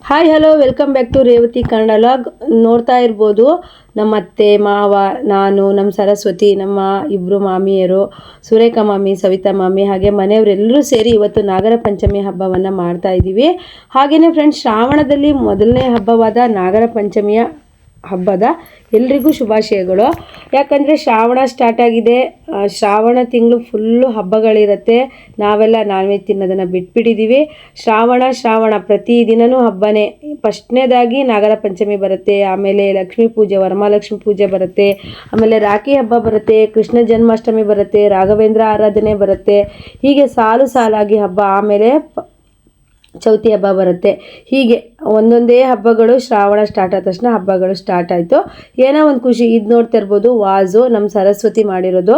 Hi hello welcome back to Revathi Kannada vlog. ನೋಡ್ತಾ ಇರ್ಬೋದು ನಮ್ಮ ಅತ್ತೆ ಮಾವ, ನಾನು, ನಮ್ಮ ಸರಸ್ವತಿ, ನಮ್ಮ ಇಬ್ಬರು ಮಾಮಿಯರು, ಸುರೇಖಾ ಮಾಮಿ, ಸವಿತಾ ಮಾಮಿ, ಹಾಗೆ ಮನೆಯವರೆಲ್ಲರೂ ಸೇರಿ ಇವತ್ತು ನಾಗರ ಪಂಚಮಿ ಹಬ್ಬವನ್ನು ಮಾಡ್ತಾ ಇದ್ದೀವಿ. ಹಾಗೆಯೇ ಫ್ರೆಂಡ್ಸ್, ಶ್ರಾವಣದಲ್ಲಿ ಮೊದಲನೇ ಹಬ್ಬವಾದ ನಾಗರ ಪಂಚಮಿಯ ಹಬ್ಬದ ಎಲ್ರಿಗೂ ಶುಭಾಶಯಗಳು. ಯಾಕಂದರೆ ಶ್ರಾವಣ ಸ್ಟಾರ್ಟ್ ಆಗಿದೆ. ಶ್ರಾವಣ ತಿಂಗಳು ಫುಲ್ಲು ಹಬ್ಬಗಳಿರುತ್ತೆ. ನಾವೆಲ್ಲ ನಾನ್ ವೆಜ್ ತಿನ್ನೋದನ್ನು ಬಿಟ್ಬಿಟ್ಟಿದ್ದೀವಿ. ಶ್ರಾವಣ ಪ್ರತಿದಿನವೂ ಹಬ್ಬನೇ. ಫಸ್ಟ್ನೇದಾಗಿ ನಾಗರ ಪಂಚಮಿ ಬರುತ್ತೆ, ಆಮೇಲೆ ಲಕ್ಷ್ಮೀ ಪೂಜೆ, ವರಮಹಾಲಕ್ಷ್ಮಿ ಪೂಜೆ ಬರುತ್ತೆ, ಆಮೇಲೆ ರಾಖಿ ಹಬ್ಬ ಬರುತ್ತೆ, ಕೃಷ್ಣ ಜನ್ಮಾಷ್ಟಮಿ ಬರುತ್ತೆ, ರಾಘವೇಂದ್ರ ಆರಾಧನೆ ಬರುತ್ತೆ. ಹೀಗೆ ಸಾಲು ಸಾಲಾಗಿ ಹಬ್ಬ, ಆಮೇಲೆ ಚೌತಿ ಹಬ್ಬ ಬರುತ್ತೆ. ಹೀಗೆ ಒಂದೊಂದೇ ಹಬ್ಬಗಳು ಶ್ರಾವಣ ಸ್ಟಾರ್ಟ್ ಆದ ತಕ್ಷಣ ಹಬ್ಬಗಳು ಸ್ಟಾರ್ಟ್ ಆಯಿತು. ಏನೋ ಒಂದು ಖುಷಿ. ಇದು ನೋಡ್ತಾ ಇರ್ಬೋದು, ವಾಸು ನಮ್ಮ ಸರಸ್ವತಿ ಮಾಡಿರೋದು.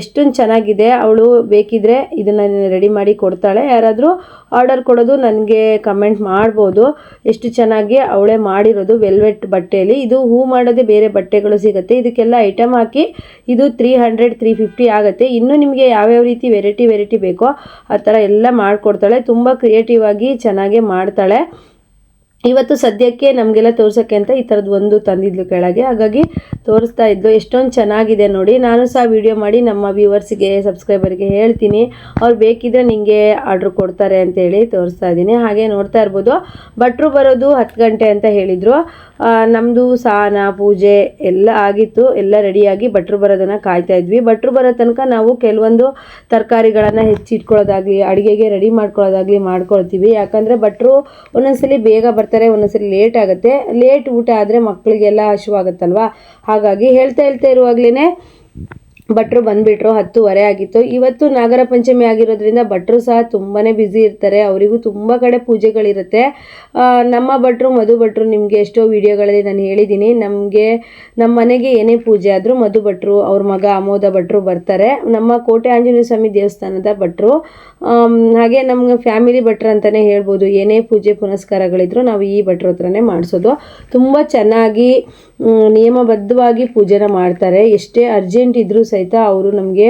ಎಷ್ಟೊಂದು ಚೆನ್ನಾಗಿದೆ. ಅವಳು ಬೇಕಿದ್ರೆ ಇದನ್ನು ರೆಡಿ ಮಾಡಿ ಕೊಡ್ತಾಳೆ. ಯಾರಾದರೂ ಆರ್ಡರ್ ಕೊಡೋದು ನನಗೆ ಕಮೆಂಟ್ ಮಾಡ್ಬೋದು. ಎಷ್ಟು ಚೆನ್ನಾಗಿ ಅವಳೇ ಮಾಡಿರೋದು ವೆಲ್ವೆಟ್ ಬಟ್ಟೆಯಲ್ಲಿ. ಇದು ಹೂ ಮಾಡೋದೇ ಬೇರೆ ಬಟ್ಟೆಗಳು ಸಿಗುತ್ತೆ. ಇದಕ್ಕೆಲ್ಲ ಐಟಮ್ ಹಾಕಿ ಇದು 300-350 ಆಗುತ್ತೆ. ಇನ್ನೂ ನಿಮಗೆ ಯಾವ್ಯಾವ ರೀತಿ ವೆರೈಟಿ ಬೇಕೋ ಆ ಥರ ಎಲ್ಲ ಮಾಡಿಕೊಡ್ತಾಳೆ. ತುಂಬ ಕ್ರಿಯೇಟಿವ್ ಆಗಿ ಚೆನ್ನಾಗೇ ಮಾಡ್ತಾಳೆ. ಇವತ್ತು ಸದ್ಯಕ್ಕೆ ನಮಗೆಲ್ಲ ತೋರ್ಸೋಕ್ಕೆ ಅಂತ ಈ ಥರದ್ದು ಒಂದು ತಂದಿದ್ಲು ಕೆಳಗೆ, ಹಾಗಾಗಿ ತೋರಿಸ್ತಾ ಇದ್ಲು. ಎಷ್ಟೊಂದು ಚೆನ್ನಾಗಿದೆ ನೋಡಿ. ನಾನು ಸಹ ವಿಡಿಯೋ ಮಾಡಿ ನಮ್ಮ ವ್ಯೂವರ್ಸ್ಗೆ, ಸಬ್ಸ್ಕ್ರೈಬರ್ಗೆ ಹೇಳ್ತೀನಿ. ಅವ್ರು ಬೇಕಿದ್ರೆ ನಿಮಗೆ ಆರ್ಡ್ರ್ ಕೊಡ್ತಾರೆ ಅಂತೇಳಿ ತೋರಿಸ್ತಾ ಇದ್ದೀನಿ. ಹಾಗೆ ನೋಡ್ತಾ ಇರ್ಬೋದು, ಭಟ್ರು ಬರೋದು 10 ಗಂಟೆ ಅಂತ ಹೇಳಿದರು. ನಮ್ಮದು ಸ್ನಾನ ಪೂಜೆ ಎಲ್ಲ ಆಗಿತ್ತು. ಎಲ್ಲ ರೆಡಿಯಾಗಿ ಭಟ್ರು ಬರೋದನ್ನು ಕಾಯ್ತಾ ಇದ್ವಿ. ಭಟ್ರು ಬರೋ ತನಕ ನಾವು ಕೆಲವೊಂದು ತರಕಾರಿಗಳನ್ನು ಹೆಚ್ಚಿಟ್ಕೊಳ್ಳೋದಾಗಲಿ, ಅಡುಗೆಗೆ ರೆಡಿ ಮಾಡ್ಕೊಳ್ಳೋದಾಗಲಿ ಮಾಡ್ಕೊಳ್ತೀವಿ. ಯಾಕಂದರೆ ಭಟ್ರು ಒಂದೊಂದ್ಸಲಿ ಬೇಗ ಬರ್ತಾರೆ, ಒಂದೊಂದ್ಸಲಿ ಲೇಟ್ ಆಗುತ್ತೆ. ಲೇಟ್ ಊಟ ಆದರೆ ಮಕ್ಕಳಿಗೆಲ್ಲ ಹಸಿವಾಗುತ್ತಲ್ವ. ಹಾಗಾಗಿ ಹೇಳ್ತಾ ಇರುವಾಗಲೇ ಭಟ್ರು ಬಂದುಬಿಟ್ರು. 10:30 ಆಗಿತ್ತು. ಇವತ್ತು ನಾಗರ ಪಂಚಮಿ ಆಗಿರೋದ್ರಿಂದ ಭಟ್ರು ಸಹ ತುಂಬಾ ಬ್ಯುಸಿ ಇರ್ತಾರೆ. ಅವರಿಗೂ ತುಂಬ ಕಡೆ ಪೂಜೆಗಳಿರುತ್ತೆ. ನಮ್ಮ ಭಟ್ರು, ಮಧು ಭಟ್ರು, ನಿಮಗೆ ಎಷ್ಟೋ ವಿಡಿಯೋಗಳಲ್ಲಿ ನಾನು ಹೇಳಿದ್ದೀನಿ. ನಮ್ಮ ಮನೆಗೆ ಏನೇ ಪೂಜೆ ಆದರೂ ಮಧು ಭಟ್ರು, ಅವ್ರ ಮಗ ಅಮೋದ ಭಟ್ರು ಬರ್ತಾರೆ. ನಮ್ಮ ಕೋಟೆ ಆಂಜನೇಯ ಸ್ವಾಮಿ ದೇವಸ್ಥಾನದ ಭಟ್ರು. ಹಾಗೆ ನಮ್ಗೆ ಫ್ಯಾಮಿಲಿ ಭಟ್ರು ಅಂತಲೇ ಹೇಳ್ಬೋದು. ಏನೇ ಪೂಜೆ ಪುನಸ್ಕಾರಗಳಿದ್ರು ನಾವು ಈ ಭಟ್ರ ಹತ್ರನೇ ಮಾಡಿಸೋದು. ತುಂಬ ಚೆನ್ನಾಗಿ ನಿಯಮಬದ್ಧವಾಗಿ ಪೂಜೆನ ಮಾಡ್ತಾರೆ. ಎಷ್ಟೇ ಅರ್ಜೆಂಟ್ ಇದ್ದರೂ ಸಹಿತ ಅವರು ನಮಗೆ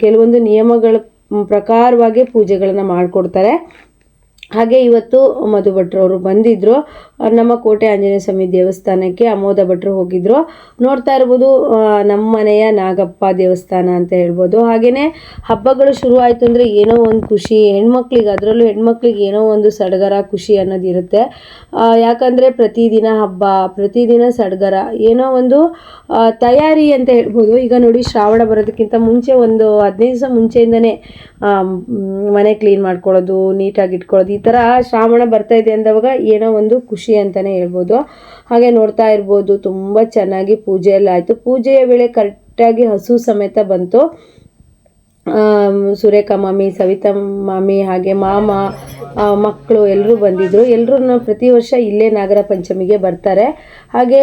ಕೆಲವೊಂದು ನಿಯಮಗಳ ಪ್ರಕಾರವಾಗಿ ಪೂಜೆಗಳನ್ನು ಮಾಡಿಕೊಡ್ತಾರೆ. ಹಾಗೆ ಇವತ್ತು ಮಧು ಭಟ್ರು ಅವರು ಬಂದಿದ್ದರು ನಮ್ಮ ಕೋಟೆ ಆಂಜನೇಯ ಸ್ವಾಮಿ ದೇವಸ್ಥಾನಕ್ಕೆ. ಅಮೋದ ಭಟ್ರು ಹೋಗಿದ್ರು. ನೋಡ್ತಾ ಇರ್ಬೋದು, ನಮ್ಮ ಮನೆಯ ನಾಗಪ್ಪ ದೇವಸ್ಥಾನ ಅಂತ ಹೇಳ್ಬೋದು. ಹಾಗೆಯೇ ಹಬ್ಬಗಳು ಶುರುವಾಯಿತು ಅಂದರೆ ಏನೋ ಒಂದು ಖುಷಿ ಹೆಣ್ಮಕ್ಳಿಗೆ, ಅದರಲ್ಲೂ ಹೆಣ್ಮಕ್ಳಿಗೆ ಏನೋ ಒಂದು ಸಡಗರ, ಖುಷಿ ಅನ್ನೋದಿರುತ್ತೆ. ಯಾಕಂದರೆ ಪ್ರತಿದಿನ ಹಬ್ಬ, ಪ್ರತಿದಿನ ಸಡಗರ, ಏನೋ ಒಂದು ತಯಾರಿ ಅಂತ ಹೇಳ್ಬೋದು. ಈಗ ನೋಡಿ, ಶ್ರಾವಣ ಬರೋದಕ್ಕಿಂತ ಮುಂಚೆ ಒಂದು 15 ದಿವಸ ಮುಂಚೆಯಿಂದನೇ ಮನೆ ಕ್ಲೀನ್ ಮಾಡ್ಕೊಳ್ಳೋದು, ನೀಟಾಗಿ ಇಟ್ಕೊಳ್ಳೋದು, ಈ ಥರ ಶ್ರಾವಣ ಬರ್ತಾಯಿದೆ ಅಂದವಾಗ ಏನೋ ಒಂದು ಖುಷಿ ಅಂತಲೇ ಹೇಳ್ಬೋದು. ಹಾಗೆ ನೋಡ್ತಾ ಇರ್ಬೋದು, ತುಂಬ ಚೆನ್ನಾಗಿ ಪೂಜೆ ಎಲ್ಲ ಆಯಿತು. ಪೂಜೆಯ ವೇಳೆ ಕರೆಕ್ಟಾಗಿ ಹಸು ಸಮೇತ ಬಂತು. ಸುರೇಖಾ ಮಾಮಿ, ಸವಿತಾ ಮಾಮಿ, ಹಾಗೆ ಮಾಮ, ಮಕ್ಕಳು ಎಲ್ಲರೂ ಬಂದಿದ್ದರು. ಎಲ್ಲರೂ ಪ್ರತಿ ವರ್ಷ ಇಲ್ಲೇ ನಾಗರ ಪಂಚಮಿಗೆ ಬರ್ತಾರೆ. ಹಾಗೆ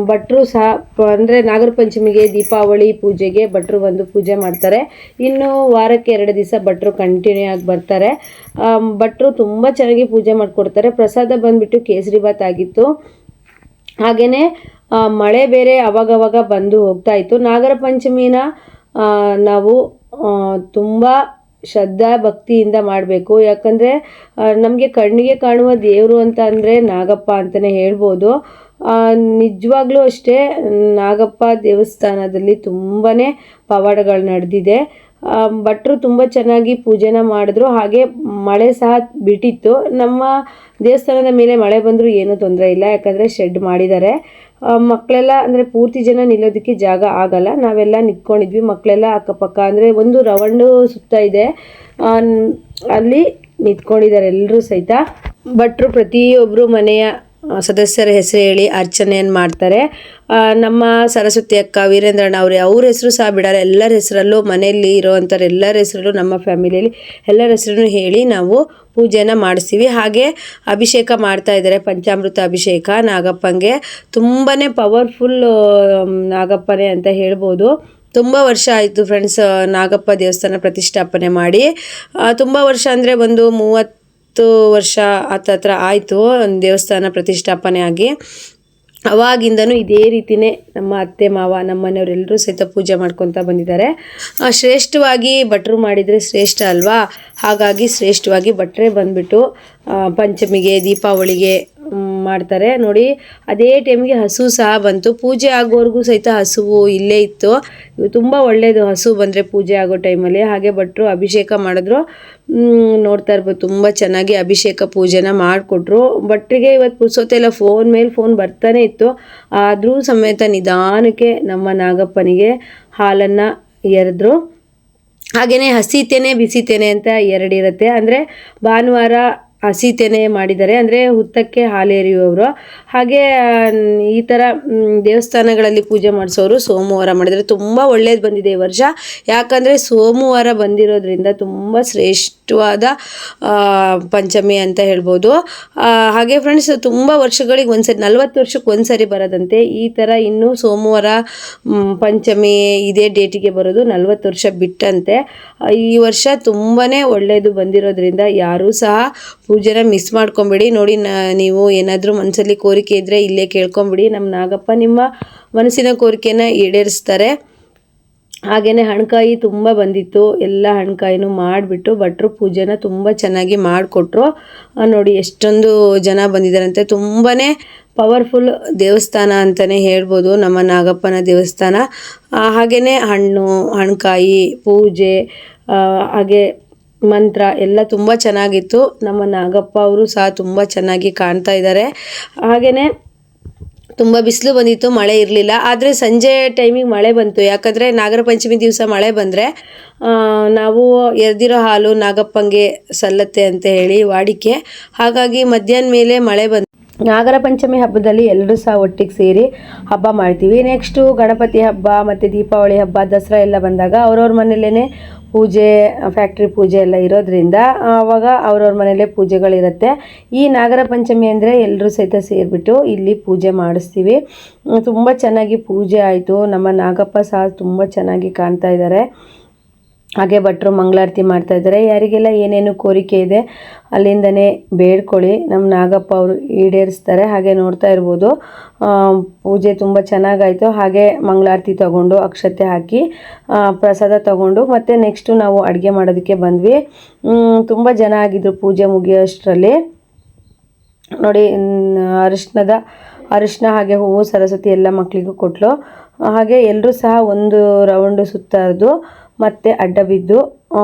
ಭಟ್ರು ಸಹ ಅಂದರೆ ನಾಗರ ಪಂಚಮಿಗೆ, ದೀಪಾವಳಿ ಪೂಜೆಗೆ ಭಟ್ರು ಬಂದು ಪೂಜೆ ಮಾಡ್ತಾರೆ. ಇನ್ನು ವಾರಕ್ಕೆ 2 ದಿವಸ ಭಟ್ರು ಕಂಟಿನ್ಯೂ ಆಗಿ ಬರ್ತಾರೆ. ಭಟ್ರು ತುಂಬ ಚೆನ್ನಾಗಿ ಪೂಜೆ ಮಾಡಿಕೊಡ್ತಾರೆ. ಪ್ರಸಾದ ಬಂದುಬಿಟ್ಟು ಕೇಸರಿ ಬಾತ್ ಆಗಿತ್ತು. ಹಾಗೆಯೇ ಮಳೆ ಬೇರೆ ಅವಾಗವಾಗ ಬಂದು ಹೋಗ್ತಾ ಇತ್ತು. ನಾಗರ ಪಂಚಮಿನ ನಾವು ತುಂಬ ಶ್ರದ್ಧಾ ಭಕ್ತಿಯಿಂದ ಮಾಡಬೇಕು. ಯಾಕಂದರೆ ನಮಗೆ ಕಣ್ಣಿಗೆ ಕಾಣುವ ದೇವರು ಅಂತ ಅಂದರೆ ನಾಗಪ್ಪ ಅಂತಲೇ ಹೇಳ್ಬೋದು. ನಿಜವಾಗ್ಲೂ ಅಷ್ಟೇ, ನಾಗಪ್ಪ ದೇವಸ್ಥಾನದಲ್ಲಿ ತುಂಬಾ ಪವಾಡಗಳು ನಡೆದಿದೆ. ಭಟ್ರು ತುಂಬ ಚೆನ್ನಾಗಿ ಪೂಜೆನ ಮಾಡಿದ್ರು. ಹಾಗೆ ಮಳೆ ಸಹ ಬಿಟ್ಟಿತ್ತು. ನಮ್ಮ ದೇವಸ್ಥಾನದ ಮೇಲೆ ಮಳೆ ಬಂದರೂ ಏನೂ ತೊಂದರೆ ಇಲ್ಲ, ಯಾಕಂದರೆ ಶೆಡ್ ಮಾಡಿದ್ದಾರೆ. ಮಕ್ಕಳೆಲ್ಲ ಅಂದರೆ ಪೂರ್ತಿ ಜನ ನಿಲ್ಲೋದಕ್ಕೆ ಜಾಗ ಆಗಲ್ಲ. ನಾವೆಲ್ಲ ನಿಂತ್ಕೊಂಡಿದ್ವಿ. ಮಕ್ಕಳೆಲ್ಲ ಅಕ್ಕಪಕ್ಕ ಅಂದರೆ ಒಂದು ರೌಂಡು ಸುತ್ತ ಇದೆ, ಅಲ್ಲಿ ನಿಂತ್ಕೊಂಡಿದ್ದಾರೆ ಎಲ್ಲರೂ ಸಹಿತ. ಭಟ್ರು ಪ್ರತಿಯೊಬ್ಬರು ಮನೆಯ ಸದಸ್ಯರ ಹೆಸರು ಹೇಳಿ ಅರ್ಚನೆಯನ್ನು ಮಾಡ್ತಾರೆ. ನಮ್ಮ ಸರಸ್ವತಿ ಅಕ್ಕ, ವೀರೇಂದ್ರಣ್ಣ ಅವ್ರ ಹೆಸರು ಸಹ ಬಿಡಲ್ಲ. ಎಲ್ಲರ ಹೆಸರಲ್ಲೂ, ಮನೆಯಲ್ಲಿ ಇರೋವಂಥವ್ರು ಎಲ್ಲರ ಹೆಸರಲ್ಲೂ, ನಮ್ಮ ಫ್ಯಾಮಿಲಿಯಲ್ಲಿ ಎಲ್ಲರ ಹೆಸರನ್ನು ಹೇಳಿ ನಾವು ಪೂಜೆನ ಮಾಡಿಸ್ತೀವಿ. ಹಾಗೆ ಅಭಿಷೇಕ ಮಾಡ್ತಾ ಇದ್ದಾರೆ, ಪಂಚಾಮೃತ ಅಭಿಷೇಕ ನಾಗಪ್ಪಂಗೆ. ತುಂಬಾ ಪವರ್ಫುಲ್ ನಾಗಪ್ಪನೇ ಅಂತ ಹೇಳ್ಬೋದು. ತುಂಬ ವರ್ಷ ಆಯಿತು ಫ್ರೆಂಡ್ಸ್ ನಾಗಪ್ಪ ದೇವಸ್ಥಾನ ಪ್ರತಿಷ್ಠಾಪನೆ ಮಾಡಿ. ತುಂಬ ವರ್ಷ ಅಂದರೆ ಒಂದು 30 ವರ್ಷ ಹತ್ರ ಆಯಿತು ದೇವಸ್ಥಾನ ಪ್ರತಿಷ್ಠಾಪನೆ ಆಗಿ. ಅವಾಗಿಂದನೂ ಇದೇ ರೀತಿಯೇ ನಮ್ಮ ಅತ್ತೆ ಮಾವ ನಮ್ಮ ಮನೆಯವರೆಲ್ಲರೂ ಸಹಿತ ಪೂಜೆ ಮಾಡ್ಕೊತಾ ಬಂದಿದ್ದಾರೆ. ಶ್ರೇಷ್ಠವಾಗಿ ಭಟ್ರು ಮಾಡಿದರೆ ಶ್ರೇಷ್ಠ ಅಲ್ವಾ, ಹಾಗಾಗಿ ಶ್ರೇಷ್ಠವಾಗಿ ಭಟ್ರೇ ಬಂದುಬಿಟ್ಟು ಪಂಚಮಿಗೆ ದೀಪಾವಳಿಗೆ ಮಾಡ್ತಾರೆ ನೋಡಿ. ಅದೇ ಟೈಮ್ಗೆ ಹಸು ಸಹ ಬಂತು, ಪೂಜೆ ಆಗೋವರೆಗೂ ಸಹಿತ ಹಸುವು ಇಲ್ಲೇ ಇತ್ತು. ತುಂಬ ಒಳ್ಳೆಯದು ಹಸು ಬಂದರೆ ಪೂಜೆ ಆಗೋ ಟೈಮಲ್ಲಿ. ಹಾಗೆ ಭಟ್ರು ಅಭಿಷೇಕ ಮಾಡಿದ್ರು, ನೋಡ್ತಾ ಇರ್ಬೋದು ತುಂಬ ಚೆನ್ನಾಗಿ ಅಭಿಷೇಕ ಪೂಜೆನ ಮಾಡಿಕೊಟ್ರು. ಭಟ್ರಿಗೆ ಇವತ್ತು ಪುರ್ಸೊತ್ತೆಲ್ಲ ಫೋನ್ ಮೇಲೆ ಫೋನ್ ಬರ್ತಾನೆ ಇತ್ತು, ಆದರೂ ಸಮೇತ ನಿಧಾನಕ್ಕೆ ನಮ್ಮ ನಾಗಪ್ಪನಿಗೆ ಹಾಲನ್ನು ಎರೆದ್ರು. ಹಾಗೆಯೇ ಹಸಿತೇನೆ ಬಿಸಿತೇನೆ ಅಂತ ಎರಡಿರುತ್ತೆ. ಅಂದರೆ ಭಾನುವಾರ ಹಸಿತೇನೆ ಮಾಡಿದ್ದಾರೆ, ಅಂದರೆ ಹುತ್ತಕ್ಕೆ ಹಾಲೆರೆಯುವವರು. ಹಾಗೆ ಈ ಥರ ದೇವಸ್ಥಾನಗಳಲ್ಲಿ ಪೂಜೆ ಮಾಡಿಸೋರು ಸೋಮವಾರ ಮಾಡಿದರೆ ತುಂಬ ಒಳ್ಳೇದು ಬಂದಿದೆ ಈ ವರ್ಷ. ಯಾಕಂದರೆ ಸೋಮವಾರ ಬಂದಿರೋದ್ರಿಂದ ತುಂಬ ಶ್ರೇಷ್ಠವಾದ ಪಂಚಮಿ ಅಂತ ಹೇಳ್ಬೋದು. ಹಾಗೆ ಫ್ರೆಂಡ್ಸ್, ತುಂಬ ವರ್ಷಗಳಿಗೆ ಒಂದ್ಸರಿ 40 ವರ್ಷಕ್ಕೆ ಒಂದ್ಸರಿ ಬರೋದಂತೆ ಈ ಥರ. ಇನ್ನು ಸೋಮವಾರ ಪಂಚಮಿ ಇದೇ ಡೇಟಿಗೆ ಬರೋದು 40 ವರ್ಷ ಬಿಟ್ಟಂತೆ. ಈ ವರ್ಷ ತುಂಬಾ ಒಳ್ಳೆಯದು ಬಂದಿರೋದ್ರಿಂದ ಯಾರೂ ಸಹ ಪೂಜೆನ ಮಿಸ್ ಮಾಡ್ಕೊಂಬಿಡಿ. ನೋಡಿ, ನೀವು ಏನಾದರೂ ಮನಸ್ಸಲ್ಲಿ ಕೋರಿಕೆ ಇದ್ದರೆ ಇಲ್ಲೇ ಕೇಳ್ಕೊಂಬಿಡಿ, ನಮ್ಮ ನಾಗಪ್ಪ ನಿಮ್ಮ ಮನಸ್ಸಿನ ಕೋರಿಕೆನ ಈಡೇರಿಸ್ತಾರೆ. ಹಾಗೆಯೇ ಹಣ್ಕಾಯಿ ತುಂಬ ಬಂದಿತ್ತು, ಎಲ್ಲ ಹಣ್ಕಾಯಿನೂ ಮಾಡಿಬಿಟ್ಟು ಭಟ್ರು ಪೂಜೆನ ತುಂಬ ಚೆನ್ನಾಗಿ ಮಾಡಿಕೊಟ್ರು. ನೋಡಿ ಎಷ್ಟೊಂದು ಜನ ಬಂದಿದ್ದಾರಂತೆ. ತುಂಬಾ ಪವರ್ಫುಲ್ ದೇವಸ್ಥಾನ ಅಂತಲೇ ಹೇಳ್ಬೋದು ನಮ್ಮ ನಾಗಪ್ಪನ ದೇವಸ್ಥಾನ. ಹಾಗೆಯೇ ಹಣ್ಣು ಹಣ್ಕಾಯಿ ಪೂಜೆ ಹಾಗೆ ಮಂತ್ರ ಎಲ್ಲ ತುಂಬ ಚೆನ್ನಾಗಿತ್ತು. ನಮ್ಮ ನಾಗಪ್ಪ ಅವರು ಸಹ ತುಂಬ ಚೆನ್ನಾಗಿ ಕಾಣ್ತಾ ಇದ್ದಾರೆ. ಹಾಗೆಯೇ ತುಂಬ ಬಿಸಿಲು ಬಂದಿತ್ತು, ಮಳೆ ಇರಲಿಲ್ಲ. ಆದರೆ ಸಂಜೆ ಟೈಮಿಗೆ ಮಳೆ ಬಂತು. ಯಾಕಂದರೆ ನಾಗರ ಪಂಚಮಿ ದಿವಸ ಮಳೆ ಬಂದರೆ ನಾವು ಎರೆದಿರೋ ಹಾಲು ನಾಗಪ್ಪಂಗೆ ಸಲ್ಲತ್ತೆ ಅಂತ ಹೇಳಿ ವಾಡಿಕೆ. ಹಾಗಾಗಿ ಮಧ್ಯಾಹ್ನ ಮೇಲೆ ಮಳೆ ಬಂತು. ನಾಗರ ಪಂಚಮಿ ಹಬ್ಬದಲ್ಲಿ ಎಲ್ಲರೂ ಸಹ ಒಟ್ಟಿಗೆ ಸೇರಿ ಹಬ್ಬ ಮಾಡ್ತೀವಿ. ನೆಕ್ಸ್ಟು ಗಣಪತಿ ಹಬ್ಬ ಮತ್ತು ದೀಪಾವಳಿ ಹಬ್ಬ, ದಸರಾ ಎಲ್ಲ ಬಂದಾಗ ಅವ್ರವ್ರ ಮನೆಯಲ್ಲೇ ಪೂಜೆ, ಫ್ಯಾಕ್ಟ್ರಿ ಪೂಜೆ ಎಲ್ಲ ಇರೋದ್ರಿಂದ ಆವಾಗ ಅವ್ರವ್ರ ಮನೆಯಲ್ಲೇ ಪೂಜೆಗಳಿರುತ್ತೆ. ಈ ನಾಗರ ಪಂಚಮಿ ಅಂದರೆ ಎಲ್ಲರೂ ಸಹಿತ ಸೇರಿಬಿಟ್ಟು ಇಲ್ಲಿ ಪೂಜೆ ಮಾಡಿಸ್ತೀವಿ. ತುಂಬ ಚೆನ್ನಾಗಿ ಪೂಜೆ ಆಯಿತು. ನಮ್ಮ ನಾಗಪ್ಪ ಸಹ ತುಂಬ ಚೆನ್ನಾಗಿ ಕಾಣ್ತಾ ಇದ್ದಾರೆ. ಹಾಗೆ ಭಟ್ರು ಮಂಗಳಾರತಿ ಮಾಡ್ತಾಯಿದ್ದಾರೆ. ಯಾರಿಗೆಲ್ಲ ಏನೇನು ಕೋರಿಕೆ ಇದೆ ಅಲ್ಲಿಂದನೇ ಬೇಡ್ಕೊಳ್ಳಿ, ನಮ್ಮ ನಾಗಪ್ಪ ಅವರು ಈಡೇರಿಸ್ತಾರೆ. ಹಾಗೆ ನೋಡ್ತಾ ಇರ್ಬೋದು ಪೂಜೆ ತುಂಬ ಚೆನ್ನಾಗಾಯಿತು. ಹಾಗೆ ಮಂಗಳಾರತಿ ತಗೊಂಡು ಅಕ್ಷತೆ ಹಾಕಿ ಪ್ರಸಾದ ತಗೊಂಡು ಮತ್ತೆ ನೆಕ್ಸ್ಟು ನಾವು ಅಡುಗೆ ಮಾಡೋದಕ್ಕೆ ಬಂದ್ವಿ. ತುಂಬ ಜನ ಆಗಿದ್ರು ಪೂಜೆ ಮುಗಿಯೋಷ್ಟರಲ್ಲಿ. ನೋಡಿ, ಅರಿಶಿನ ಹಾಗೆ ಹೂವು ಸರಸ್ವತಿ ಎಲ್ಲ ಮಕ್ಕಳಿಗೂ ಕೊಟ್ಟಲು. ಹಾಗೆ ಎಲ್ಲರೂ ಸಹ ಒಂದು ರೌಂಡು ಸುತ್ತಾರ್ದು ಮತ್ತು ಅಡ್ಡ ಬಿದ್ದು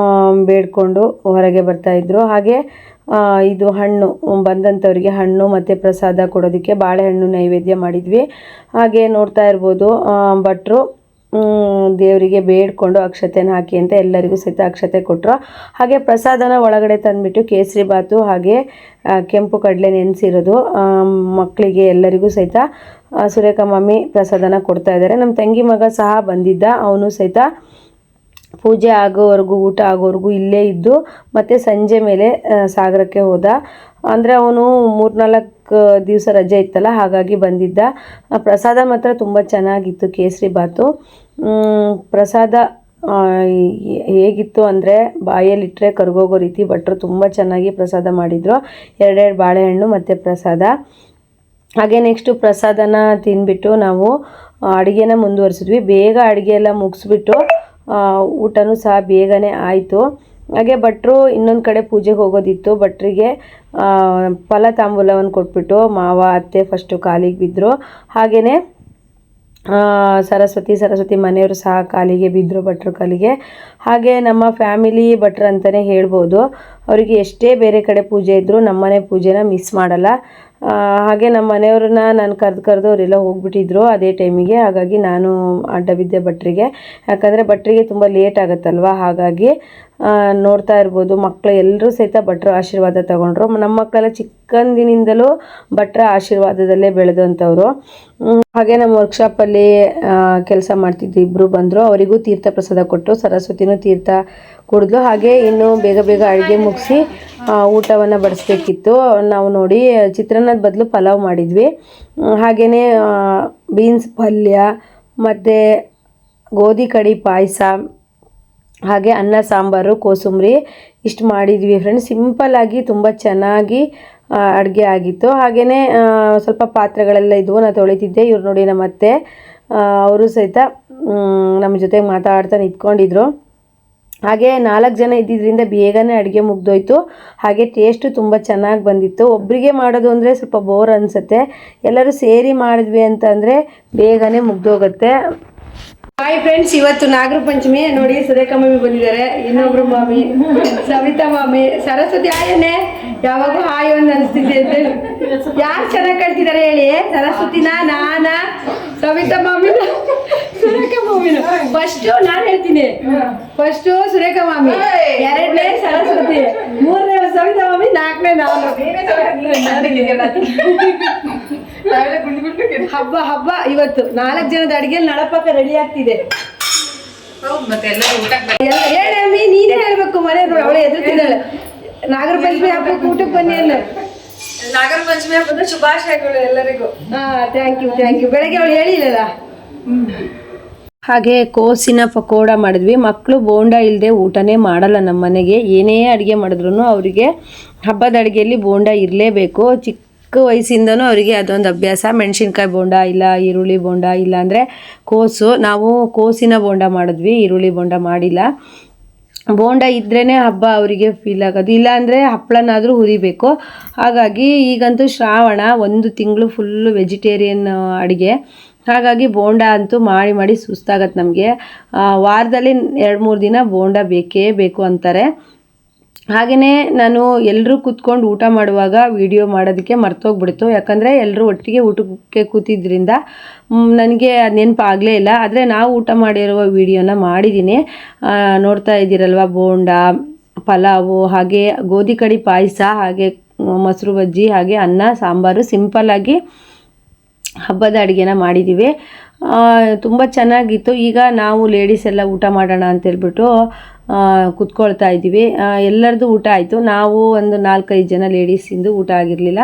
ಬೇಡ್ಕೊಂಡು ಹೊರಗೆ ಬರ್ತಾಯಿದ್ರು. ಹಾಗೆ ಇದು ಹಣ್ಣು ಬಂದಂಥವ್ರಿಗೆ ಹಣ್ಣು ಮತ್ತು ಪ್ರಸಾದ ಕೊಡೋದಕ್ಕೆ ಬಾಳೆಹಣ್ಣು ನೈವೇದ್ಯ ಮಾಡಿದ್ವಿ. ಹಾಗೆ ನೋಡ್ತಾ ಇರ್ಬೋದು ಭಟ್ರು ದೇವರಿಗೆ ಬೇಡ್ಕೊಂಡು ಅಕ್ಷತೆನ ಹಾಕಿ ಅಂತ ಎಲ್ಲರಿಗೂ ಸಹಿತ ಅಕ್ಷತೆ ಕೊಟ್ಟರು. ಹಾಗೆ ಪ್ರಸಾದನ ಒಳಗಡೆ ತಂದುಬಿಟ್ಟು ಕೇಸರಿ ಬಾತು ಹಾಗೆ ಕೆಂಪು ಕಡಲೆ ನೆನೆಸಿರೋದು ಮಕ್ಕಳಿಗೆ ಎಲ್ಲರಿಗೂ ಸಹಿತ ಸುರೇಖಾ ಮಮ್ಮಿ ಪ್ರಸಾದನ ಕೊಡ್ತಾ ಇದ್ದಾರೆ. ನಮ್ಮ ತಂಗಿ ಮಗ ಸಹ ಬಂದಿದ್ದ, ಅವನು ಸಹಿತ ಪೂಜೆ ಆಗೋವರೆಗೂ ಊಟ ಆಗೋವರೆಗೂ ಇಲ್ಲೇ ಇದ್ದು ಮತ್ತು ಸಂಜೆ ಮೇಲೆ ಸಾಗರಕ್ಕೆ ಹೋದ. ಅಂದರೆ ಅವನು 3-4 ದಿವಸ ರಜೆ ಇತ್ತಲ್ಲ, ಹಾಗಾಗಿ ಬಂದಿದ್ದ. ಪ್ರಸಾದ ಮಾತ್ರ ತುಂಬ ಚೆನ್ನಾಗಿತ್ತು, ಕೇಸರಿ ಬಾತು ಪ್ರಸಾದ ಹೇಗಿತ್ತು ಅಂದರೆ ಬಾಯಲ್ಲಿಟ್ಟರೆ ಕರ್ಗೋಗೋ ರೀತಿ ಭಟ್ರು ತುಂಬ ಚೆನ್ನಾಗಿ ಪ್ರಸಾದ ಮಾಡಿದರು. 2 ಬಾಳೆಹಣ್ಣು ಮತ್ತು ಪ್ರಸಾದ. ಹಾಗೆ ನೆಕ್ಸ್ಟು ಪ್ರಸಾದನ ತಿಂದ್ಬಿಟ್ಟು ನಾವು ಅಡುಗೆನ ಮುಂದುವರಿಸಿದ್ವಿ. ಬೇಗ ಅಡುಗೆ ಎಲ್ಲ ಮುಗಿಸ್ಬಿಟ್ಟು ಊಟನೂ ಸಹ ಬೇಗನೆ ಆಯಿತು. ಹಾಗೆ ಭಟ್ರು ಇನ್ನೊಂದು ಕಡೆ ಪೂಜೆಗೆ ಹೋಗೋದಿತ್ತು. ಭಟ್ರಿಗೆ ಫಲ ತಾಂಬೂಲವನ್ನು ಕೊಟ್ಬಿಟ್ಟು ಮಾವ ಅತ್ತೆ ಫಸ್ಟು ಕಾಲಿಗೆ ಬಿದ್ದರು. ಹಾಗೆಯೇ ಸರಸ್ವತಿ ಮನೆಯವರು ಸಹ ಕಾಲಿಗೆ ಬಿದ್ದರು, ಭಟ್ರು ಕಾಲಿಗೆ. ಹಾಗೆ ನಮ್ಮ ಫ್ಯಾಮಿಲಿ ಭಟ್ರು ಅಂತಲೇ ಹೇಳ್ಬೋದು. ಅವರಿಗೆ ಎಷ್ಟೇ ಬೇರೆ ಕಡೆ ಪೂಜೆ ಇದ್ದರೂ ನಮ್ಮನೆ ಪೂಜೆನ ಮಿಸ್ ಮಾಡಲ್ಲ. ಹಾಗೆ ನಮ್ಮ ಮನೆಯವ್ರನ್ನ ನಾನು ಕರೆದು ಅವರೆಲ್ಲ ಹೋಗ್ಬಿಟ್ಟಿದ್ರು ಅದೇ ಟೈಮಿಗೆ. ಹಾಗಾಗಿ ನಾನು ಅಡ್ಡ ಬಿದ್ದೆ ಭಟ್ರಿಗೆ. ಯಾಕಂದರೆ ಭಟ್ರಿಗೆ ತುಂಬ ಲೇಟ್ ಆಗುತ್ತಲ್ವ, ಹಾಗಾಗಿ ನೋಡ್ತಾ ಇರ್ಬೋದು ಮಕ್ಕಳು ಎಲ್ಲರೂ ಸಹಿತ ಭಟ್ರ ಆಶೀರ್ವಾದ ತಗೊಂಡ್ರು. ನಮ್ಮ ಮಕ್ಕಳೆಲ್ಲ ಚಿಕ್ಕಂದಿನಿಂದಲೂ ಭಟ್ರ ಆಶೀರ್ವಾದದಲ್ಲೇ ಬೆಳೆದಂಥವ್ರು. ಹಾಗೆ ನಮ್ಮ ವರ್ಕ್ಶಾಪಲ್ಲಿ ಕೆಲಸ ಮಾಡ್ತಿದ್ದು ಇಬ್ಬರು ಬಂದರು, ಅವರಿಗೂ ತೀರ್ಥ ಪ್ರಸಾದ ಕೊಟ್ಟು ಸರಸ್ವತಿನೂ ತೀರ್ಥ ಕುಡಿದ್ಲು. ಹಾಗೆ ಇನ್ನು ಬೇಗ ಅಡುಗೆ ಮುಗಿಸಿ ಊಟವನ್ನು ಬಡಿಸ್ಬೇಕಿತ್ತು. ನಾವು ನೋಡಿ ಚಿತ್ರಾನ್ನದ ಬದಲು ಪಲಾವ್ ಮಾಡಿದ್ವಿ. ಹಾಗೆಯೇ ಬೀನ್ಸ್ ಪಲ್ಯ ಮತ್ತು ಗೋಧಿ ಕಡಿ ಪಾಯಸ ಹಾಗೆ ಅನ್ನ ಸಾಂಬಾರು ಕೋಸಂಬರಿ ಇಷ್ಟು ಮಾಡಿದ್ವಿ ಫ್ರೆಂಡ್ಸ್. ಸಿಂಪಲ್ಲಾಗಿ ತುಂಬ ಚೆನ್ನಾಗಿ ಅಡುಗೆ ಆಗಿತ್ತು. ಹಾಗೆಯೇ ಸ್ವಲ್ಪ ಪಾತ್ರೆಗಳೆಲ್ಲ ಇದ್ವು, ನಾನು ತೊಳಿತಿದ್ದೆ. ಇವ್ರು ನೋಡಿ ನಮ್ಮ ಅತ್ತೆ, ಅವರು ಸಹಿತ ನಮ್ಮ ಜೊತೆಗೆ ಮಾತಾಡ್ತಾ ನಿಂತ್ಕೊಂಡಿದ್ರು. ಹಾಗೆ 4 ಜನ ಇದ್ದಿದ್ದರಿಂದ ಬೇಗನೆ ಅಡುಗೆ ಮುಗ್ದೋಯ್ತು. ಹಾಗೆ ಟೇಸ್ಟು ತುಂಬ ಚೆನ್ನಾಗಿ ಬಂದಿತ್ತು. ಒಬ್ಬರಿಗೆ ಮಾಡೋದು ಅಂದರೆ ಸ್ವಲ್ಪ ಬೋರ್ ಅನಿಸುತ್ತೆ, ಎಲ್ಲರೂ ಸೇರಿ ಮಾಡಿದ್ವಿ ಅಂತಂದರೆ ಬೇಗನೆ ಮುಗ್ದೋಗುತ್ತೆ. ಹಾಯ್ ಫ್ರೆಂಡ್ಸ್, ಇವತ್ತು ನಾಗರ ಪಂಚಮಿ. ನೋಡಿ ಸುರೇಖಾ ಮಾಮಿ ಬಂದಿದ್ದಾರೆ, ಇನ್ನೊಬ್ರು ಮಾಮಿ ಸವಿತಾ ಮಾಮಿ, ಸರಸ್ವತಿ ಆಯನೆ ಯಾವಾಗೂ ಹಾಯ್ ಒಂದು ಅನಿಸ್ತಿದ್ದೆ ಅಂತ. ಯಾರು ಚೆನ್ನಾಗಿ ಕಳ್ತಿದ್ದಾರೆ ಹೇಳಿ? ಸರಸ್ವತಿನ, ನಾನ, ಸವಿತಾ ಮಾಮಿನ, ಸುರೇಖಾ ಮಾಮಿನ. ಫಸ್ಟು ನಾನು ಹೇಳ್ತೀನಿ, ಫಸ್ಟು ಸುರೇಖಾ ಮಾಮಿ, 2ನೇ ಸರಸ್ವತಿ, 3ನೇ ಸವಿತಾ ಮಾಮಿ, 4ನೇ ನಾನು. ಹಬ್ಬ ಹಬ್ಬ ಇವತ್ತು 4 ಜನದ ಅಡಿಗೆ ನಳಪಾಕ ರೆಡಿ ಆಗ್ತಿದೆ. ಹೇಳಮ್ಮಿ, ನೀನೇ ಹೇಳ್ಬೇಕು. ಮನೆ ಅವಳೆ ಎದುರ್ತಿದ್ದಾಳೆ. ನಾಗರ ಪಂಚಮಿ ಹಬ್ಬಕ್ಕೆ ಊಟಕ್ಕೆ ಬನ್ನಿ ಅಲ್ಲ. ನಾಗರ ಪಂಚಮಿ ಹಬ್ಬದ ಶುಭಾಶಯಗಳು ಎಲ್ಲರಿಗೂ. Thank you. ಬೆಳಗ್ಗೆ ಅವಳು ಹೇಳಿಲ್ಲಲ್ಲ. ಹಾಗೆ ಕೋಸಿನ ಪಕೋಡ ಮಾಡಿದ್ವಿ. ಮಕ್ಕಳು ಬೋಂಡ ಇಲ್ಲದೆ ಊಟನೇ ಮಾಡಲ್ಲ ನಮ್ಮ ಮನೆಗೆ. ಏನೇ ಅಡುಗೆ ಮಾಡಿದ್ರು ಅವರಿಗೆ ಹಬ್ಬದ ಅಡುಗೆಯಲ್ಲಿ ಬೋಂಡ ಇರಲೇಬೇಕು. ಚಿಕ್ಕ ವಯಸ್ಸಿಂದನೂ ಅವರಿಗೆ ಅದೊಂದು ಅಭ್ಯಾಸ. ಮೆಣಸಿನ್ಕಾಯಿ ಬೋಂಡ ಇಲ್ಲ, ಈರುಳ್ಳಿ ಬೋಂಡ ಇಲ್ಲ ಅಂದರೆ ಕೋಸು. ನಾವು ಕೋಸಿನ ಬೋಂಡ ಮಾಡಿದ್ವಿ, ಈರುಳ್ಳಿ ಬೋಂಡ ಮಾಡಿಲ್ಲ. ಬೋಂಡ ಇದ್ರೇ ಹಬ್ಬ ಅವರಿಗೆ ಫೀಲ್ ಆಗೋದು, ಇಲ್ಲಾಂದರೆ ಹಪ್ಪಳನಾದರೂ ಹುರಿಬೇಕು. ಹಾಗಾಗಿ ಈಗಂತೂ ಶ್ರಾವಣ, 1 ತಿಂಗಳು ಫುಲ್ಲು ವೆಜಿಟೇರಿಯನ್ ಅಡುಗೆ. ಹಾಗಾಗಿ ಬೋಂಡ ಅಂತೂ ಮಾಡಿ ಸುಸ್ತಾಗತ್ತೆ ನಮಗೆ. ವಾರದಲ್ಲಿ 2-3 ದಿನ ಬೋಂಡ ಬೇಕೇ ಬೇಕು ಅಂತಾರೆ. ಹಾಗೆಯೇ ನಾನು ಎಲ್ಲರೂ ಕೂತ್ಕೊಂಡು ಊಟ ಮಾಡುವಾಗ ವಿಡಿಯೋ ಮಾಡೋದಕ್ಕೆ ಮರ್ತೋಗ್ಬಿಡ್ತು. ಯಾಕಂದರೆ ಎಲ್ಲರೂ ಒಟ್ಟಿಗೆ ಊಟಕ್ಕೆ ಕೂತಿದ್ದರಿಂದ ನನಗೆ ನೆನಪಾಗಲೇ ಇಲ್ಲ. ಆದರೆ ನಾವು ಊಟ ಮಾಡಿರುವ ವಿಡಿಯೋನ ಮಾಡಿದ್ದೀನಿ, ನೋಡ್ತಾ ಇದ್ದೀರಲ್ವ. ಬೋಂಡ, ಪಲಾವು, ಹಾಗೆ ಗೋಧಿ ಕಡಿ ಪಾಯಸ, ಹಾಗೆ ಮೊಸರು ಬಜ್ಜಿ, ಹಾಗೆ ಅನ್ನ ಸಾಂಬಾರು, ಸಿಂಪಲ್ಲಾಗಿ ಹಬ್ಬದ ಅಡುಗೆನ ಮಾಡಿದ್ದೀವಿ. ತುಂಬ ಚೆನ್ನಾಗಿತ್ತು. ಈಗ ನಾವು ಲೇಡೀಸ್ ಎಲ್ಲ ಊಟ ಮಾಡೋಣ ಅಂತೇಳ್ಬಿಟ್ಟು ಕೂತ್ಕೊಳ್ತಾ ಇದ್ದೀವಿ. ಎಲ್ಲರದ್ದು ಊಟ ಆಯಿತು. ನಾವು ಒಂದು 4-5 ಜನ ಲೇಡೀಸಿಂದು ಊಟ ಆಗಿರಲಿಲ್ಲ.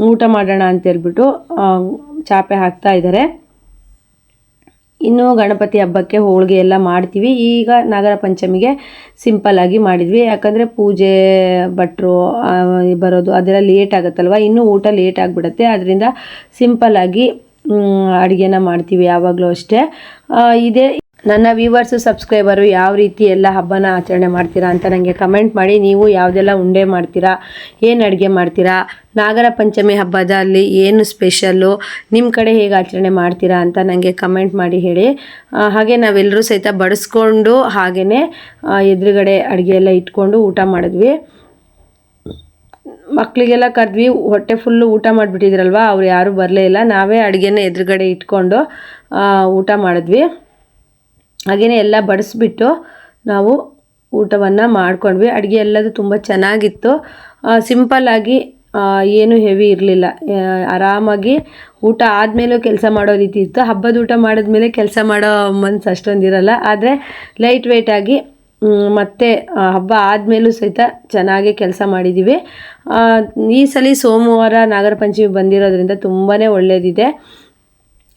ಊಟ ಮಾಡೋಣ ಅಂತೇಳ್ಬಿಟ್ಟು ಚಾಪೆ ಹಾಕ್ತಾ ಇದ್ದಾರೆ. ಇನ್ನು ಗಣಪತಿ ಹಬ್ಬಕ್ಕೆ ಹೋಳಿಗೆ ಎಲ್ಲ ಮಾಡ್ತೀವಿ. ಈಗ ನಾಗರ ಪಂಚಮಿಗೆ ಸಿಂಪಲ್ಲಾಗಿ ಮಾಡಿದ್ವಿ. ಯಾಕಂದರೆ ಪೂಜೆ ಭಟ್ರು ಬರೋದು ಅದೆಲ್ಲ ಲೇಟ್ ಆಗುತ್ತಲ್ವ, ಇನ್ನೂ ಊಟ ಲೇಟ್ ಆಗಿಬಿಡುತ್ತೆ. ಅದರಿಂದ ಸಿಂಪಲ್ಲಾಗಿ ಅಡುಗೆನ ಮಾಡ್ತೀವಿ ಯಾವಾಗಲೂ ಅಷ್ಟೇ. ಇದೇ ನನ್ನ ವ್ಯೂವರ್ಸು, ಸಬ್ಸ್ಕ್ರೈಬರು ಯಾವ ರೀತಿ ಎಲ್ಲ ಹಬ್ಬನ ಆಚರಣೆ ಮಾಡ್ತೀರಾ ಅಂತ ನನಗೆ ಕಮೆಂಟ್ ಮಾಡಿ. ನೀವು ಯಾವುದೆಲ್ಲ ಉಂಡೆ ಮಾಡ್ತೀರಾ, ಏನು ಅಡುಗೆ ಮಾಡ್ತೀರಾ, ನಾಗರ ಪಂಚಮಿ ಹಬ್ಬದಲ್ಲಿ ಏನು ಸ್ಪೆಷಲ್ಲು, ನಿಮ್ಮ ಕಡೆ ಹೇಗೆ ಆಚರಣೆ ಮಾಡ್ತೀರಾ ಅಂತ ನನಗೆ ಕಮೆಂಟ್ ಮಾಡಿ ಹೇಳಿ. ಹಾಗೆ ನಾವೆಲ್ಲರೂ ಸಹಿತ ಬಡಿಸ್ಕೊಂಡು ಹಾಗೆಯೇ ಎದುರುಗಡೆ ಅಡುಗೆ ಎಲ್ಲ ಇಟ್ಕೊಂಡು ಊಟ ಮಾಡಿದ್ವಿ. ಮಕ್ಕಳಿಗೆಲ್ಲ ಕರೆದ್ವಿ, ಹೊಟ್ಟೆ ಫುಲ್ಲು ಊಟ ಮಾಡಿಬಿಟ್ಟಿದ್ರಲ್ವ, ಅವ್ರು ಯಾರೂ ಬರಲೇ ಇಲ್ಲ. ನಾವೇ ಅಡುಗೆನ ಎದುರುಗಡೆ ಇಟ್ಕೊಂಡು ಊಟ ಮಾಡಿದ್ವಿ. ಹಾಗೆಯೇ ಎಲ್ಲ ಬಡಿಸ್ಬಿಟ್ಟು ನಾವು ಊಟವನ್ನು ಮಾಡ್ಕೊಂಡ್ವಿ. ಅಡುಗೆ ಎಲ್ಲದು ತುಂಬ ಚೆನ್ನಾಗಿತ್ತು. ಸಿಂಪಲ್ಲಾಗಿ, ಏನು ಹೆವಿ ಇರಲಿಲ್ಲ. ಆರಾಮಾಗಿ ಊಟ ಆದಮೇಲೂ ಕೆಲಸ ಮಾಡೋ ರೀತಿ ಇತ್ತು. ಹಬ್ಬದ ಊಟ ಮಾಡಿದ್ಮೇಲೆ ಕೆಲಸ ಮಾಡೋ ಮನಸ್ಸು ಅಷ್ಟೊಂದಿರಲ್ಲ. ಆದರೆ ಲೈಟ್ ವೆಯ್ಟಾಗಿ ಮತ್ತು ಹಬ್ಬ ಆದಮೇಲೂ ಸಹಿತ ಚೆನ್ನಾಗಿ ಕೆಲಸ ಮಾಡಿದ್ದೀವಿ. ಈ ಸಲ ಸೋಮವಾರ ನಾಗರ ಪಂಚಮಿ ಬಂದಿರೋದ್ರಿಂದ ತುಂಬಾ ಒಳ್ಳೆಯದಿದೆ.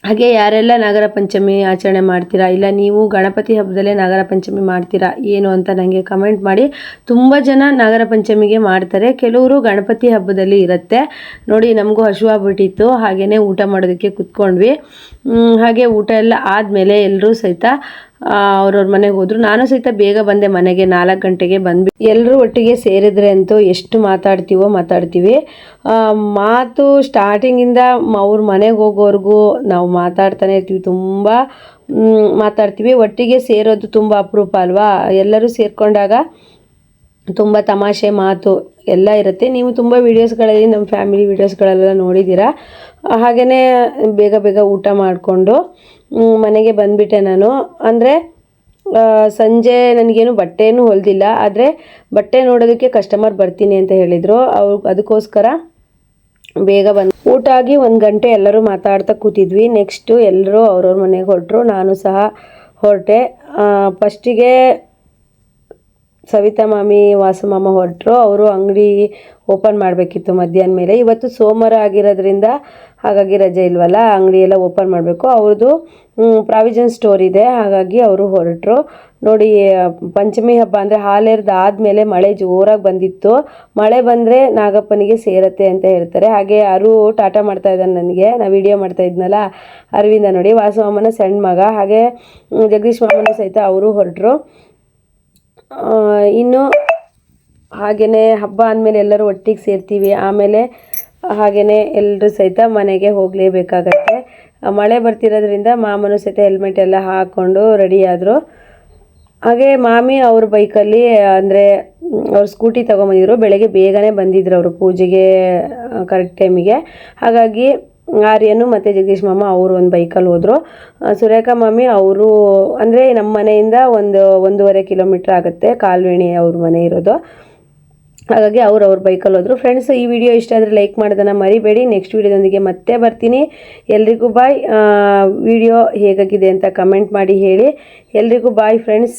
ಹಾಗೆ ಯಾರೆಲ್ಲ ನಾಗರ ಪಂಚಮಿ ಆಚರಣೆ ಮಾಡ್ತೀರಾ, ಇಲ್ಲ ನೀವು ಗಣಪತಿ ಹಬ್ಬದಲ್ಲೇ ನಾಗರ ಪಂಚಮಿ ಮಾಡ್ತೀರಾ ಏನು ಅಂತ ನನಗೆ ಕಮೆಂಟ್ ಮಾಡಿ. ತುಂಬ ಜನ ನಾಗರ ಪಂಚಮಿಗೆ ಮಾಡ್ತಾರೆ, ಕೆಲವರು ಗಣಪತಿ ಹಬ್ಬದಲ್ಲಿ ಇರುತ್ತೆ. ನೋಡಿ, ನಮಗೂ ಹಸಿವಾಗ್ಬಿಟ್ಟಿತ್ತು. ಹಾಗೆಯೇ ಊಟ ಮಾಡೋದಕ್ಕೆ ಕೂತ್ಕೊಂಡ್ವಿ. ಹಾಗೆ ಊಟ ಎಲ್ಲ ಆದಮೇಲೆ ಎಲ್ಲರೂ ಸಹಿತ ಅವ್ರವ್ರ ಮನೆಗೆ ಹೋದರು. ನಾನು ಸಹಿತ ಬೇಗ ಬಂದೆ ಮನೆಗೆ, 4 ಗಂಟೆಗೆ ಬಂದ್ಬಿಟ್ಟು. ಎಲ್ಲರೂ ಒಟ್ಟಿಗೆ ಸೇರಿದ್ರೆ ಅಂತೂ ಎಷ್ಟು ಮಾತಾಡ್ತೀವಿ. ಮಾತು ಸ್ಟಾರ್ಟಿಂಗಿಂದ ಅವ್ರ ಮನೆಗೆ ಹೋಗೋವರೆಗೂ ನಾವು ಮಾತಾಡ್ತಾನೆ ಇರ್ತೀವಿ. ತುಂಬ ಮಾತಾಡ್ತೀವಿ. ಒಟ್ಟಿಗೆ ಸೇರೋದು ತುಂಬ ಅಪರೂಪ ಅಲ್ವಾ. ಎಲ್ಲರೂ ಸೇರಿಕೊಂಡಾಗ ತುಂಬ ತಮಾಷೆ ಮಾತು ಎಲ್ಲ ಇರುತ್ತೆ. ನೀವು ತುಂಬ ವೀಡಿಯೋಸ್ಗಳಲ್ಲಿ, ನಮ್ಮ ಫ್ಯಾಮಿಲಿ ವೀಡಿಯೋಸ್ಗಳೆಲ್ಲ ನೋಡಿದ್ದೀರಾ. ಹಾಗೆಯೇ ಬೇಗ ಊಟ ಮಾಡಿಕೊಂಡು ಮನೆಗೆ ಬಂದುಬಿಟ್ಟೆ ನಾನು. ಅಂದರೆ ಸಂಜೆ ನನಗೇನು ಬಟ್ಟೆನೂ ಹೊಲಿದಿಲ್ಲ, ಆದರೆ ಬಟ್ಟೆ ನೋಡೋದಕ್ಕೆ ಕಸ್ಟಮರ್ ಬರ್ತೀನಿ ಅಂತ ಹೇಳಿದರು. ಅದಕ್ಕೋಸ್ಕರ ಬೇಗ ಬಂದು ಊಟ ಆಗಿ 1 ಗಂಟೆ ಎಲ್ಲರೂ ಮಾತಾಡ್ತಾ ಕೂತಿದ್ವಿ. ನೆಕ್ಸ್ಟು ಎಲ್ಲರೂ ಅವ್ರವ್ರ ಮನೆಗೆ ಹೊರಟರು, ನಾನು ಸಹ ಹೊರಟೆ. ಫಸ್ಟಿಗೆ ಸವಿತಾ ಮಾಮಿ, ವಾಸು ಮಾಮ ಹೊರಟರು. ಅವರು ಅಂಗಡಿ ಓಪನ್ ಮಾಡಬೇಕಿತ್ತು ಮಧ್ಯಾಹ್ನ ಮೇಲೆ. ಇವತ್ತು ಸೋಮವಾರ ಆಗಿರೋದ್ರಿಂದ ಹಾಗಾಗಿ ರಜೆ ಇಲ್ವಲ್ಲ, ಅಂಗಡಿ ಎಲ್ಲ ಓಪನ್ ಮಾಡಬೇಕು. ಅವ್ರದ್ದು ಪ್ರಾವಿಷನ್ ಸ್ಟೋರ್ ಇದೆ, ಹಾಗಾಗಿ ಅವರು ಹೊರಟರು. ನೋಡಿ, ಪಂಚಮಿ ಹಬ್ಬ ಅಂದರೆ ಹಾಲೆರ್ದು ಆದಮೇಲೆ ಮಳೆ ಜೋರಾಗಿ ಬಂದಿತ್ತು. ಮಳೆ ಬಂದರೆ ನಾಗಪ್ಪನಿಗೆ ಸೇರತ್ತೆ ಅಂತ ಹೇಳ್ತಾರೆ. ಹಾಗೆ ಅರು ಟಾಟಾ ಮಾಡ್ತಾ ಇದ್ದಾನೆ ನನಗೆ, ನಾ ವಿಡಿಯೋ ಮಾಡ್ತಾ ಇದ್ನಲ್ಲ ಅರವಿಂದ. ನೋಡಿ, ವಾಸು ಮಾಮನ ಸಣ್ಣ ಮಗ, ಹಾಗೆ ಜಗದೀಶ್ ಮಾಮನ ಸಹಿತ ಅವರು ಹೊರಟರು. ಇನ್ನು ಹಾಗೆಯೇ ಹಬ್ಬ ಅಂದಮೇಲೆ ಎಲ್ಲರೂ ಒಟ್ಟಿಗೆ ಸೇರ್ತೀವಿ. ಆಮೇಲೆ ಹಾಗೆಯೇ ಎಲ್ಲರೂ ಸಹಿತ ಮನೆಗೆ ಹೋಗಲೇಬೇಕಾಗತ್ತೆ. ಮಳೆ ಬರ್ತಿರೋದ್ರಿಂದ ಮಾಮನು ಸಹಿತ ಹೆಲ್ಮೆಟ್ ಎಲ್ಲ ಹಾಕ್ಕೊಂಡು ರೆಡಿ ಆದರು. ಹಾಗೆ ಮಾಮಿ ಅವ್ರ ಬೈಕಲ್ಲಿ ಅಂದರೆ ಅವ್ರು ಸ್ಕೂಟಿ ತೊಗೊಂಬಂದಿದ್ರು. ಬೆಳಗ್ಗೆ ಬೇಗನೆ ಬಂದಿದ್ರು ಅವರು ಪೂಜೆಗೆ ಕರೆಕ್ಟ್ ಟೈಮಿಗೆ. ಹಾಗಾಗಿ ಆರ್ಯನು ಮತ್ತು ಜಗದೀಶ್ ಮಾಮ ಅವರು ಒಂದು ಬೈಕಲ್ಲಿ ಹೋದರು. ಸುರೇಖಾ ಮಾಮಿ ಅವರು ಅಂದರೆ ನಮ್ಮ ಮನೆಯಿಂದ 1.5 ಕಿಲೋಮೀಟ್ರ್ ಆಗುತ್ತೆ ಕಾಲ್ವೇಣಿ ಅವ್ರ ಮನೆ ಇರೋದು. ಹಾಗಾಗಿ ಅವ್ರ ಬೈಕಲ್ಲಿ ಹೋದರು. ಫ್ರೆಂಡ್ಸ್, ಈ ವಿಡಿಯೋ ಇಷ್ಟ ಆದರೆ ಲೈಕ್ ಮಾಡೋದನ್ನು ಮರಿಬೇಡಿ. ನೆಕ್ಸ್ಟ್ ವಿಡಿಯೋದೊಂದಿಗೆ ಮತ್ತೆ ಬರ್ತೀನಿ. ಎಲ್ರಿಗೂ ಬಾಯ್. ವಿಡಿಯೋ ಹೇಗಾಗಿದೆ ಅಂತ ಕಮೆಂಟ್ ಮಾಡಿ ಹೇಳಿ. ಎಲ್ರಿಗೂ ಬಾಯ್ ಫ್ರೆಂಡ್ಸ್.